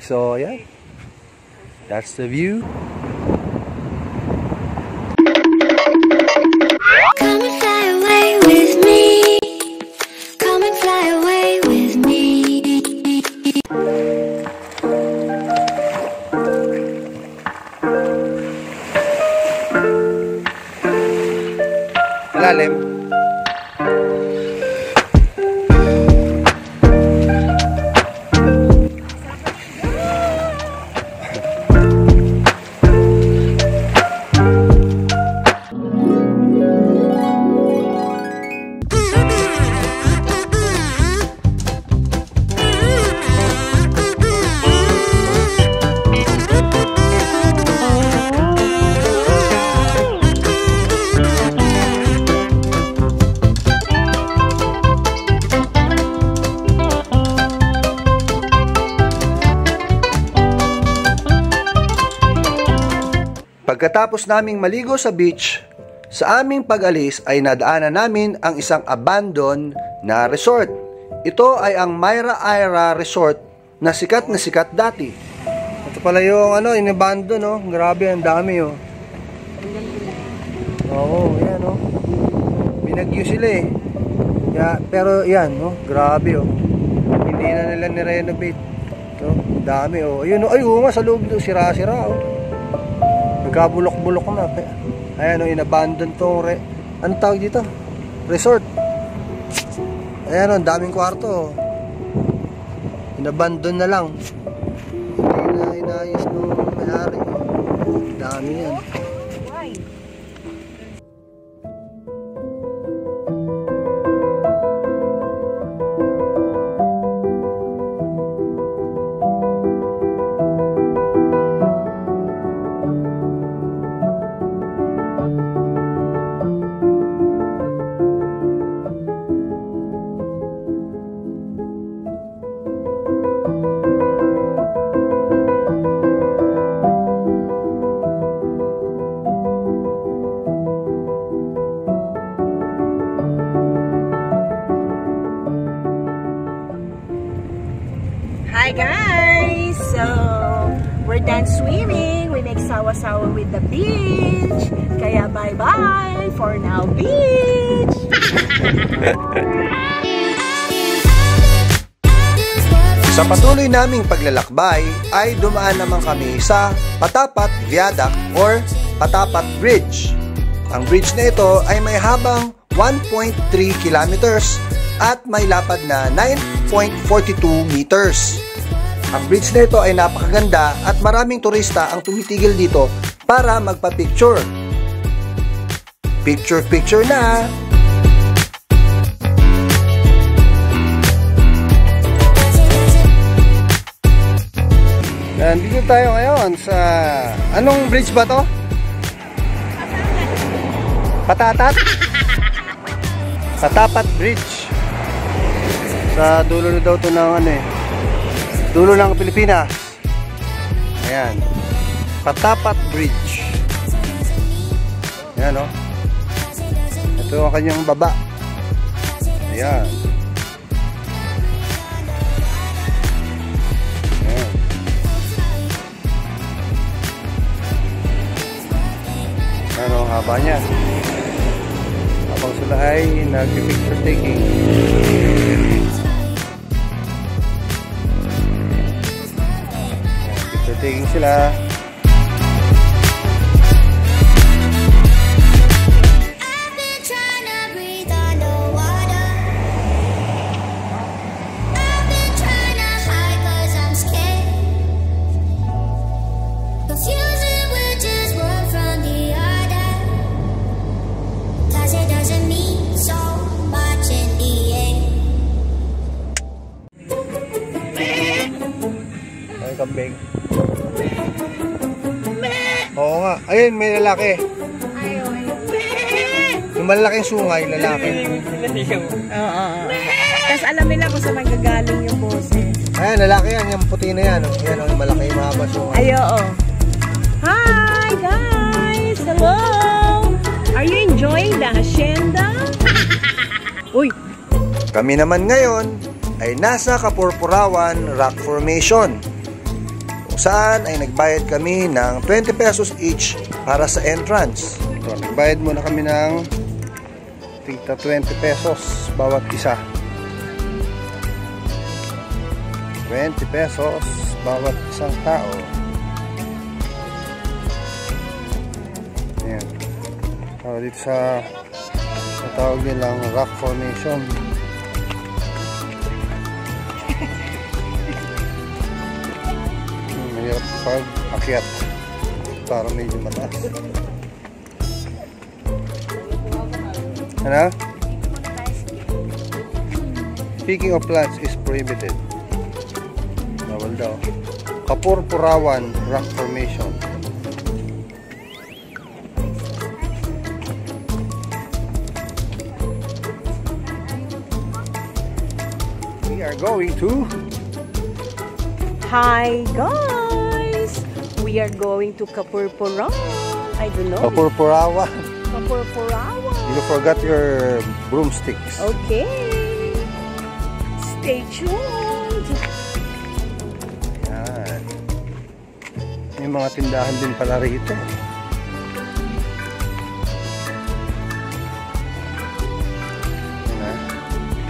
So, yeah. That's the view. Come and fly away with me. Come and fly away with me. Malalim. Pagkatapos naming maligo sa beach, sa aming pag-alis ay nadaanan namin ang isang abandoned na resort. Ito ay ang Myra Aira Resort na sikat dati. Ito pala yung in-abandon, no? Grabe, ang dami, oh. Oo, yan, oh. Binagyo sila, eh. Yeah, pero yan, no? Grabe, oh. Hindi na nila ni-renovate. Ito, dami, oh. Ayun, oh. Ay, nga, sa loob, sira-sira, oh. Nagkabulok-bulok na. Ayan o, in-abandon tong ano tawag dito? Resort. Ayan o, ang daming kwarto. In-abandon na lang. Hindi na inayos nung may-ari. Dami yan. Hi guys! So, we're done swimming. We make sawa-sawa with the beach. Kaya bye-bye for now, beach! Sa patuloy naming paglalakbay ay dumaan naman kami sa Patapat Viaduct or Patapat Bridge. Ang bridge na ito ay may habang 1.3 kilometers at may lapad na 9.42 meters. Ang bridge na ito ay napakaganda at maraming turista ang tumitigil dito para magpa-picture. Picture na! Nandito tayo ngayon sa... Anong bridge ba to? Patatat? Patapat Bridge. Sa dulo na daw to ng dulo ng Pilipinas. Ayan. Patapat Bridge. Ayan, oh. Ito ang kanyang baba. Ayan. Ayan. Ano ang haba niya. Habang sila ay nag-picture taking. Taking sila. Ay, kambing. Oo nga. Ayun, may lalaki. Yung malaking sungay, lalaki. Oo. Tapos alam nila kung saan nagagaling yung boses. Ayan, lalaki yan. Yung puti na yan. Ayan, yung malaki, mahaba sungay. Ay, oo. Hi, guys! Hello! Are you enjoying the hacienda? Uy! Kami naman ngayon ay nasa Kapurpurawan Rock Formation. kung saan ay nagbayad kami ng 20 pesos each para sa entrance. So, nagbayad muna kami ng tigta 20 pesos bawat isa. 20 pesos bawat isang tao. Ayan. So, dito sa tawag nilang rock formation. Mahirap pag akyat para medyo mataas. Ano? Speaking of plants is prohibited. Bawal daw. Kapurpurawan rock formation. We are going to... Hi guys! We are going to Kapurpurawan. I don't know. Kapurpurawan. Kapurpurawan. You forgot your broomsticks. Okay. Stay tuned. Ayan. May mga tindahan din pala rito.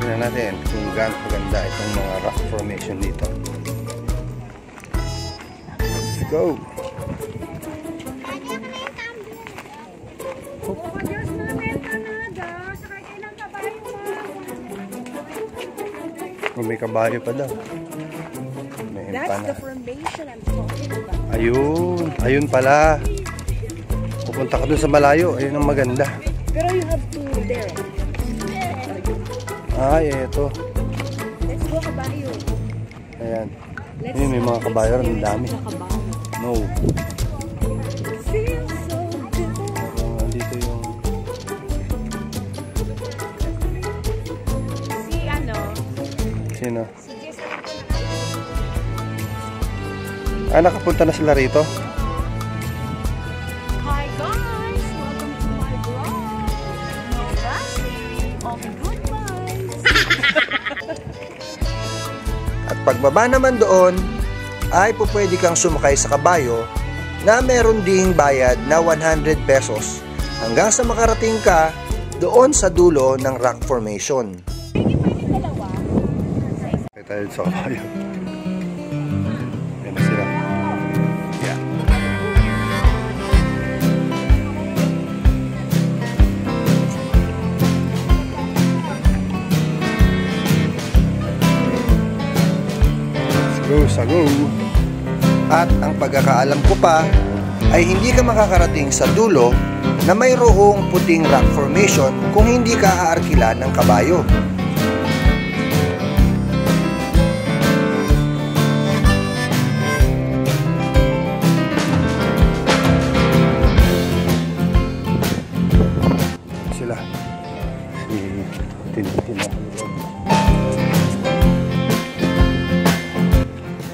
Tingnan natin kung gaano kaganda itong mga rock formation dito. Let's go! Kung may kabayo pa daw. May That's the formation I'm talking about. Ayun. Ayun pala. Pupunta ka dun sa malayo. Ayun ang maganda. Pero you have to there. Ay, eto. Let's go kabayo. Ayan. Ayun, may mga kabayo rin. Ang dami. No. Feels so good. Dito yung... Si ano? Sino? Si Jason. Ah, nakapunta na sila rito? Hi guys! Welcome to my vlog. No rushing. Only good vibes. At pagbaba naman doon, ay pupwede kang sumakay sa kabayo na meron ding bayad na 100 pesos hanggang sa makarating ka doon sa dulo ng rock formation. Kaya tayo sa kabayo. Yan na sila. Yeah. Let's go sa go. At ang pagkakaalam ko pa ay hindi ka makakarating sa dulo na mayroong puting rock formation kung hindi ka aarkila ng kabayo. Sila. Si Tintin na.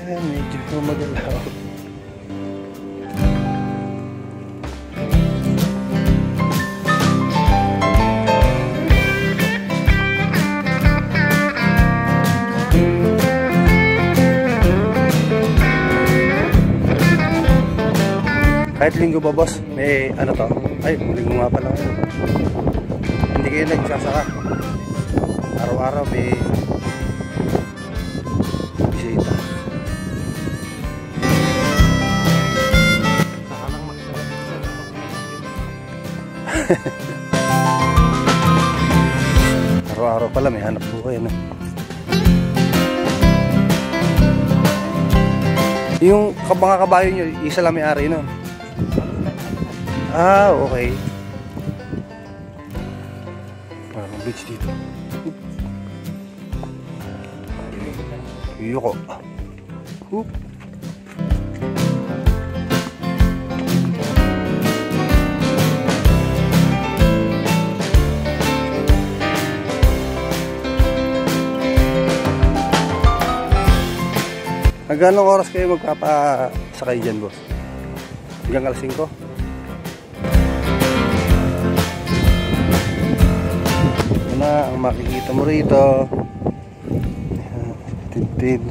Medyo magalaw. Kahit linggo ba boss, may ano to? Ay, linggo nga pala. Hindi kayo nagsasaka. Araw-araw may bisita. Araw-araw pala may hanap buhay na. Yung mga kabayo nyo, isa lang may-ari nun. Ah, okay. Parang beach dito. Yuko. Hoop. Hanggang oras kayo magpapasakay dyan, boss? Hanggang alas 5? Ito na ang makikita mo rito. Tintin.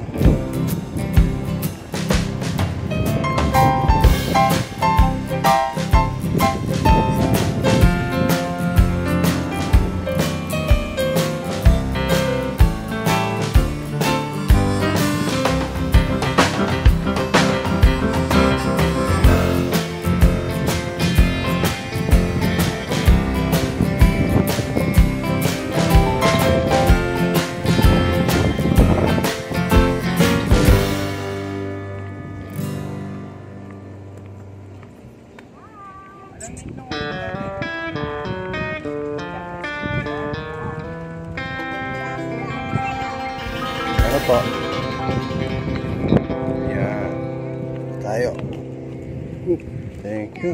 Ano po? Yan. Tayo. Thank you.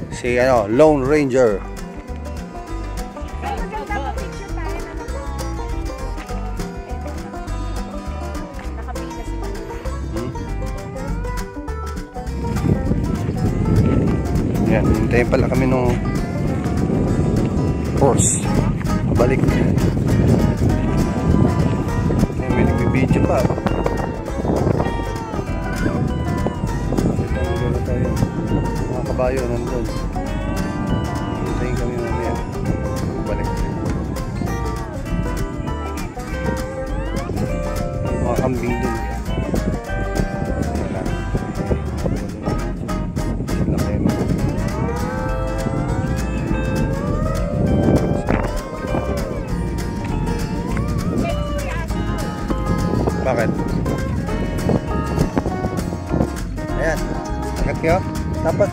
Si ano, Lone Ranger. Yan, hintayin pala kami nung horse. Pabalik. May nagbibidyo pa. Nandun tayo. Mga kabayo nandun. Hintayin kami mamaya. Pabalik. Mga kambing dun. Bakit? Ayan. Agad kayo? Dapat.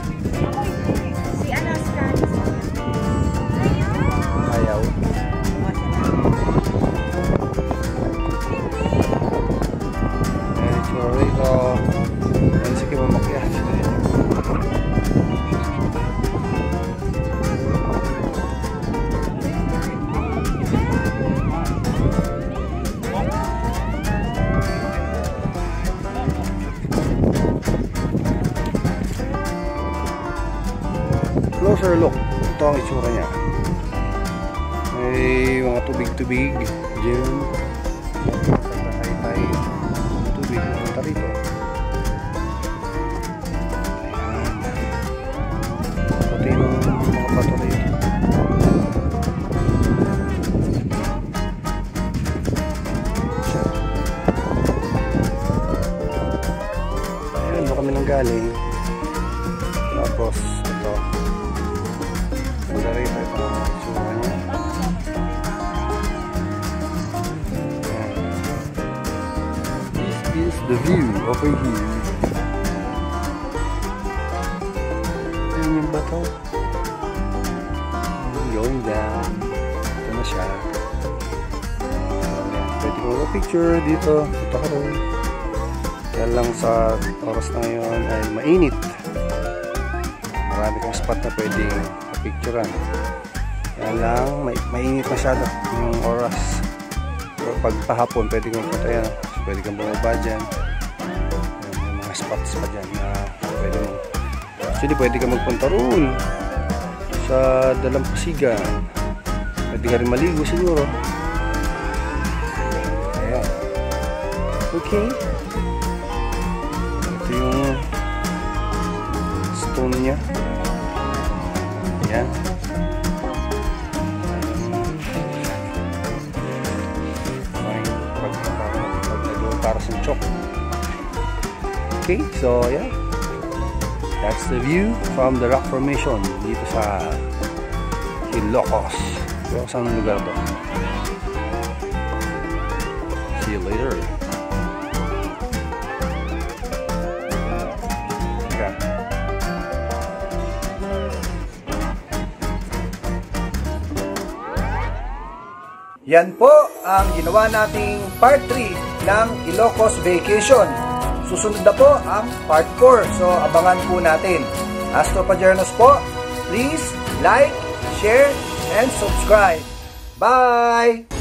Si ano, Scan. Ayaw. Ayan, sorry ko. Ayan, sige mo makiyan. Closer look. Ito ang itsura niya. May mga tubig-tubig dyan. Pagkahay-hay tubig pumunta rito. Ayan. Puti ng mga bato rito. Ayan, doon kami nang galing. Tapos ito. Dari ito ang itsura niya. This is the view over here. Ayan yung bato. Going down. Ito na siya. Pwede ko picture dito. Ito ka rin. Kaya lang sa oras na ngayon ay mainit. Marami kang spot na pwedeng picturean. Yan lang, mainit masyado yung oras. So, pag pahapon, pwede kang punta yan. So, pwede kang bumaba dyan. Yan, yung mga spots pa dyan na pwede mo. Actually, pwede kang magpunta roon sa Dalampasigan. Pwede ka rin maligo siguro. Ayan. Okay. Ito yung stone niya. Ayan. Para sa chok. Okay, so yeah. That's the view from the rock formation dito sa Ilocos. So, saan lugar to? See you later. Okay. Yan po ang ginawa nating part 3 ng Ilocos Vacation. Susunod na po ang part 4. So, abangan po natin. Astro Pajernos po, please like, share, and subscribe. Bye!